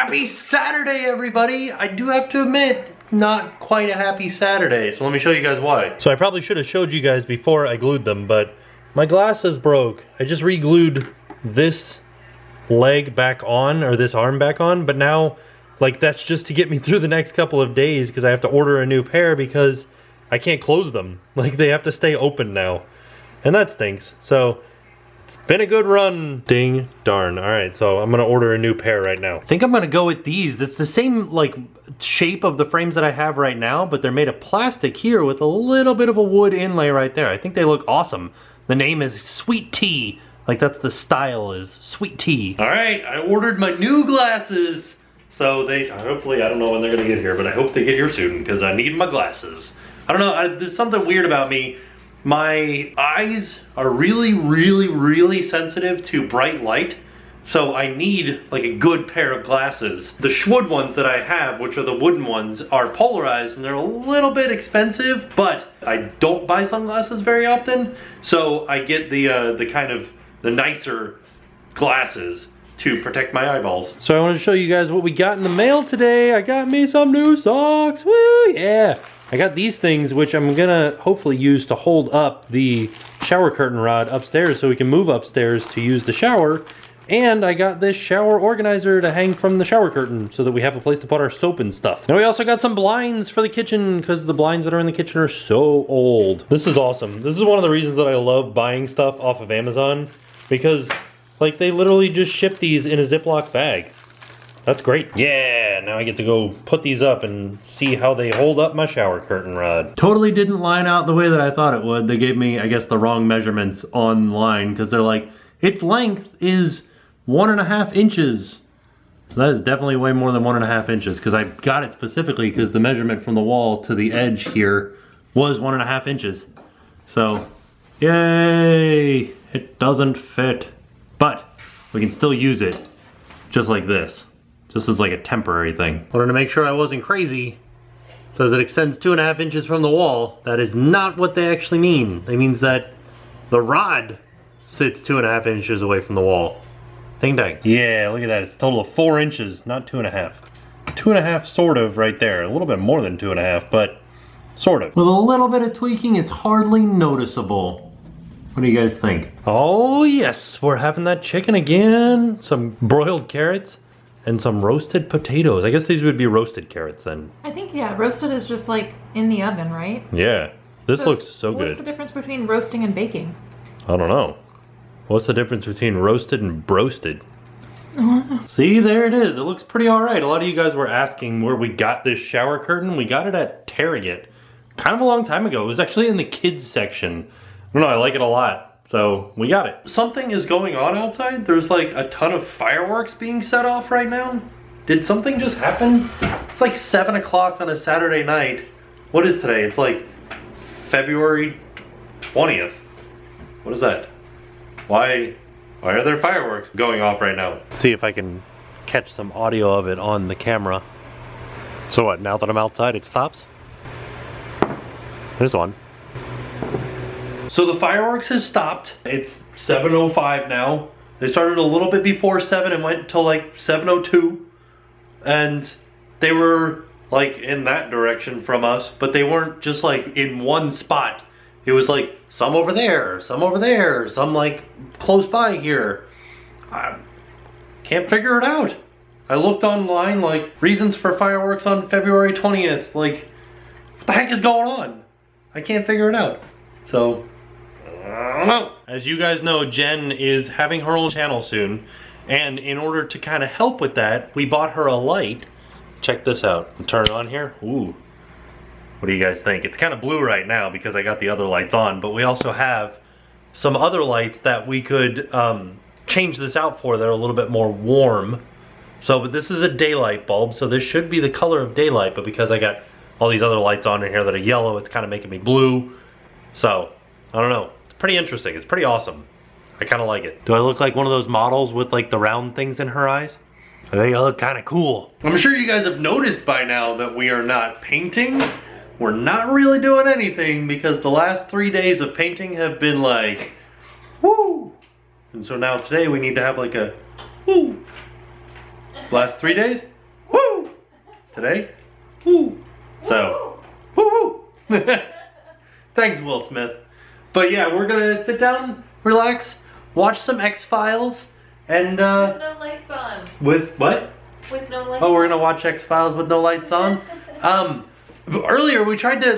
Happy Saturday, everybody! I do have to admit, not quite a happy Saturday, so let me show you guys why. So I probably should have showed you guys before I glued them, but my glasses broke. I just re-glued this leg back on, or this arm back on, but now, like, that's just to get me through the next couple of days because I have to order a new pair because I can't close them. Like, they have to stay open now, and that stinks. So it's been a good run. Ding darn. All right, so I'm gonna order a new pair right now. I think I'm gonna go with these. It's the same like shape of the frames that I have right now, but they're made of plastic here with a little bit of a wood inlay right there. I think they look awesome. The name is Sweet Tea. Like, that's the style, is Sweet Tea. All right, I ordered my new glasses. So they, hopefully, I don't know when they're gonna get here, but I hope they get here soon because I need my glasses. I don't know, there's something weird about me. My eyes are really sensitive to bright light, so I need like a good pair of glasses. The Schwood ones that I have, which are the wooden ones, are polarized and they're a little bit expensive, but I don't buy sunglasses very often, so I get the kind of the nicer glasses to protect my eyeballs. So I want to show you guys what we got in the mail today. I got me some new socks, woo, yeah. I got these things, which I'm gonna hopefully use to hold up the shower curtain rod upstairs so we can move upstairs to use the shower. And I got this shower organizer to hang from the shower curtain so that we have a place to put our soap and stuff. And we also got some blinds for the kitchen because the blinds that are in the kitchen are so old. This is awesome. This is one of the reasons that I love buying stuff off of Amazon, because like they literally just ship these in a Ziploc bag. That's great. Yeah, now I get to go put these up and see how they hold up my shower curtain rod. Totally didn't line out the way that I thought it would. They gave me, I guess, the wrong measurements online because they're like, its length is 1.5 inches. That is definitely way more than 1.5 inches because I got it specifically because the measurement from the wall to the edge here was 1.5 inches. So, yay! It doesn't fit, but we can still use it just like this. Just as like a temporary thing. Wanted to make sure I wasn't crazy. It says it extends 2.5 inches from the wall. That is not what they actually mean. It means that the rod sits 2.5 inches away from the wall. Ding dang. Yeah, look at that. It's a total of 4 inches, not 2.5. 2.5 sort of right there. A little bit more than 2.5, but sort of. With a little bit of tweaking, it's hardly noticeable. What do you guys think? Oh yes, we're having that chicken again. Some broiled carrots. And some roasted potatoes. I guess these would be roasted carrots then. I think, yeah, roasted is just like in the oven, right? Yeah. This looks so good. What's the difference between roasting and baking? I don't know. What's the difference between roasted and broasted? See, there it is. It looks pretty alright. A lot of you guys were asking where we got this shower curtain. We got it at Target kind of a long time ago. It was actually in the kids section. I don't know, I like it a lot. So, we got it. Something is going on outside. There's like a ton of fireworks being set off right now. Did something just happen? It's like 7 o'clock on a Saturday night. What is today? It's like February 20th. What is that? Why are there fireworks going off right now? Let's see if I can catch some audio of it on the camera. So what, now that I'm outside it stops? There's one. So the fireworks has stopped. It's 7:05 now. They started a little bit before 7 and went till like 7:02. And they were like in that direction from us, but they weren't just like in one spot. It was like some over there, some like close by here. I can't figure it out. I looked online like reasons for fireworks on February 20th. Like, what the heck is going on? I can't figure it out. So, I don't know. As you guys know, Jen is having her own channel soon, and in order to kind of help with that, we bought her a light. Check this out. Turn it on here. Ooh. What do you guys think? It's kind of blue right now because I got the other lights on, but we also have some other lights that we could change this out for that are a little bit more warm. So, but this is a daylight bulb, so this should be the color of daylight, but because I got all these other lights on in here that are yellow, it's kind of making me blue. So, I don't know. Pretty interesting. It's pretty awesome. I kind of like it. Do I look like one of those models with like the round things in her eyes? I think I look kind of cool. I'm sure you guys have noticed by now that we are not painting. We're not really doing anything because the last 3 days of painting have been like, woo! And so now today we need to have like a, woo! Last 3 days? today. Woo! So, woo woo! Thanks, Will Smith. But yeah, we're gonna sit down, relax, watch some X-Files, and With no lights on. With what? With no lights. Oh, we're gonna watch X-Files with no lights on. Earlier we tried to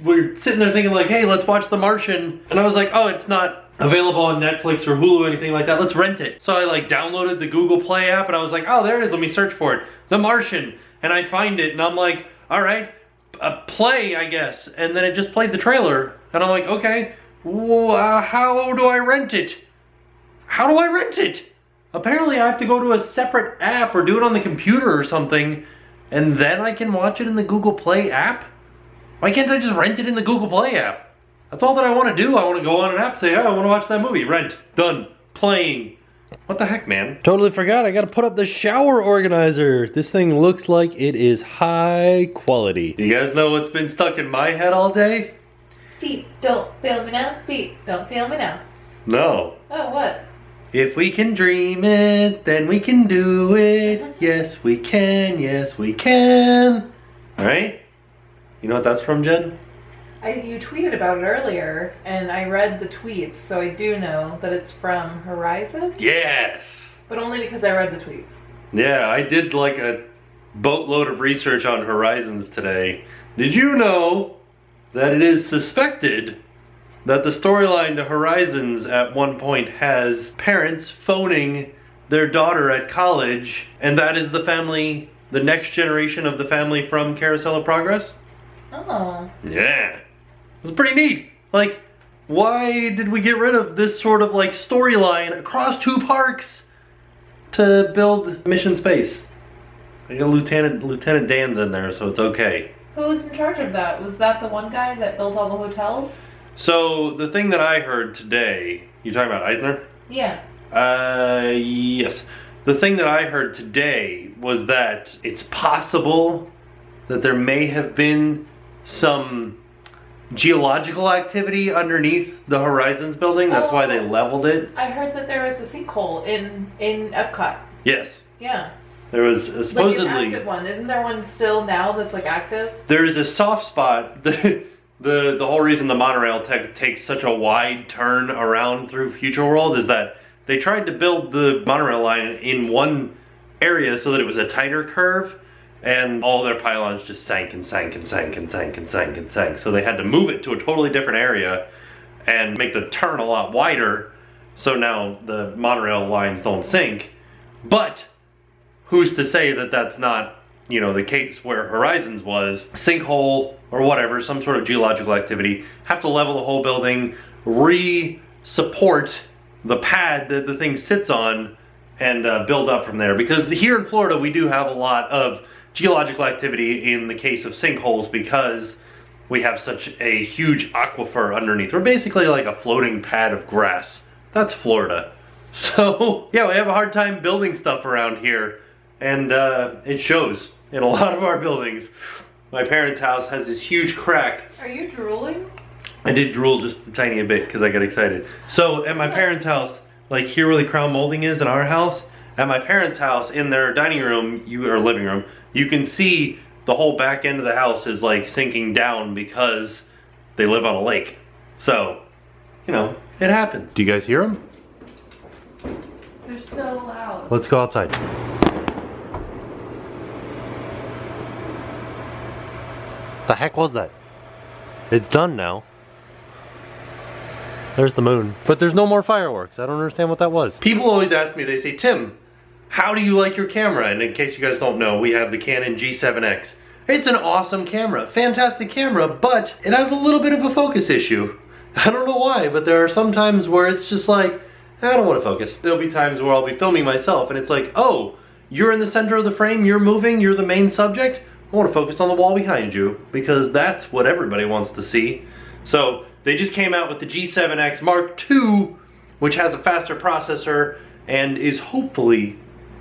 we were sitting there thinking like, hey, let's watch The Martian, and I was like, oh, it's not available on Netflix or Hulu or anything like that. Let's rent it. So I downloaded the Google Play app, and I was like, oh, there it is. Let me search for it. The Martian, and I find it, and I'm like, all right, play, I guess. And then it just played the trailer, and I'm like, okay, how do I rent it? How do I rent it? Apparently I have to go to a separate app or do it on the computer or something, and then I can watch it in the Google Play app? Why can't I just rent it in the Google Play app? That's all that I want to do. I want to go on an app, say, oh, I want to watch that movie. Rent. Done. Playing. What the heck, man? Totally forgot. I got to put up the shower organizer. This thing looks like it is high quality. You guys know what's been stuck in my head all day? Feet, don't fail me now. Feet, don't fail me now. No. Oh, what? If we can dream it, then we can do it. Yes, we can. Yes, we can. All right? You know what that's from, Jen? You tweeted about it earlier, and I read the tweets, so I do know that it's from Horizon. Yes! But only because I read the tweets. Yeah, I did a boatload of research on Horizons today. Did you know that it is suspected that the storyline to Horizons at one point has parents phoning their daughter at college, and that is the next generation of the family from Carousel of Progress? Oh. Yeah. It's pretty neat. Why did we get rid of this sort of storyline across 2 parks to build Mission Space? I got Lieutenant Dan's in there, so it's okay. Who's in charge of that? Was that the one guy that built all the hotels? So the thing that I heard today, you talking about Eisner? Yeah. Yes. The thing that I heard today was that it's possible that there may have been some geological activity underneath the Horizons building. That's why they leveled it. I heard that there was a sinkhole in Epcot. Yes. Yeah. There was supposedly an active one. Isn't there one still now that's active? There is a soft spot. The whole reason the monorail takes such a wide turn around through Future World is that they tried to build the monorail line in one area so that it was a tighter curve, and all their pylons just sank and sank and sank and sank and sank and sank. So they had to move it to a totally different area and make the turn a lot wider, so now the monorail lines don't sink. But who's to say that that's not, the case where Horizons was? Sinkhole or whatever, some sort of geological activity, have to level the whole building, re-support the pad that the thing sits on, and build up from there. Because here in Florida we do have a lot of geological activity in the case of sinkholes, because we have such a huge aquifer underneath. We're basically like a floating pad of grass. That's Florida. So yeah, we have a hard time building stuff around here, and it shows in a lot of our buildings. My parents' house has this huge crack. Are you drooling? I did drool just a tiny bit because I got excited. So at my parents' house, here where the crown molding is in our house, at my parents' house in their dining room, or living room, you can see the whole back end of the house is sinking down because they live on a lake. So, it happens. Do you guys hear them? They're so loud. Let's go outside. The heck was that? It's done now. There's the moon. But there's no more fireworks. I don't understand what that was. People always ask me, they say, Tim, how do you like your camera? And in case you guys don't know, we have the Canon G7X. It's an awesome camera, fantastic camera, but it has a little bit of a focus issue. I don't know why, but there are some times where it's just I don't want to focus. There'll be times where I'll be filming myself and it's oh, you're in the center of the frame, you're moving, you're the main subject. I want to focus on the wall behind you because that's what everybody wants to see. So they just came out with the G7X Mark II, which has a faster processor and is hopefully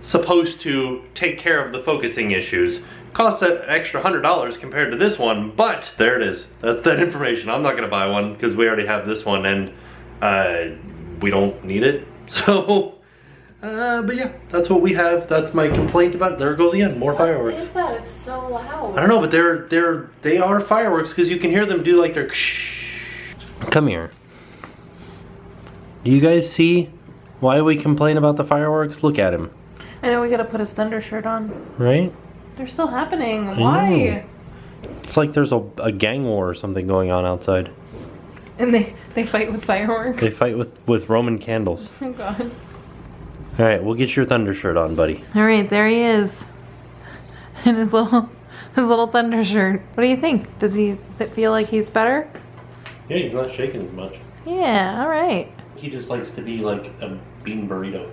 supposed to take care of the focusing issues. Costs an extra $100 compared to this one, but there it is. That's that information. I'm not gonna buy one because we already have this one and we don't need it. So But yeah, that's what we have. That's my complaint about it. There it goes again, more fireworks. What is that? It's so loud. I don't know, but they are fireworks because you can hear them do like their Come here. Do you guys see why we complain about the fireworks? Look at him. I know we gotta put his thunder shirt on. Right? They're still happening. Why? It's like there's a gang war or something going on outside. And they fight with fireworks? They fight with Roman candles. Oh god. Alright, we'll get your thunder shirt on, buddy. Alright, there he is. In his little thunder shirt. What do you think? Does he feel like he's better? Yeah, he's not shaking as much. Yeah, alright. He just likes to be like a bean burrito.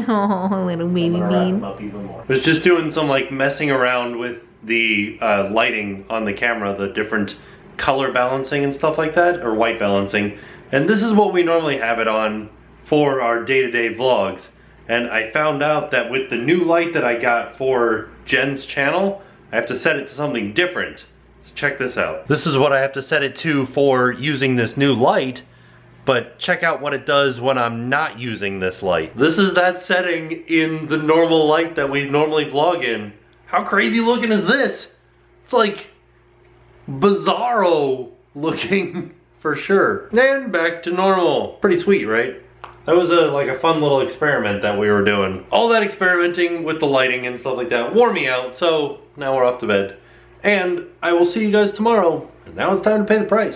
Oh, little baby bean. Up even more. I was just doing some like messing around with the lighting on the camera, the different color balancing and stuff like that, or white balancing. And this is what we normally have it on for our day-to-day vlogs. And I found out that with the new light that I got for Jen's channel, I have to set it to something different. So check this out. This is what I have to set it to for using this new light, but check out what it does when I'm not using this light. This is that setting in the normal light that we normally vlog in. How crazy looking is this? It's like bizarro looking for sure. And back to normal. Pretty sweet, right? That was like a fun little experiment that we were doing. All that experimenting with the lighting and stuff like that wore me out, so now we're off to bed. And I will see you guys tomorrow. And now it's time to pay the price.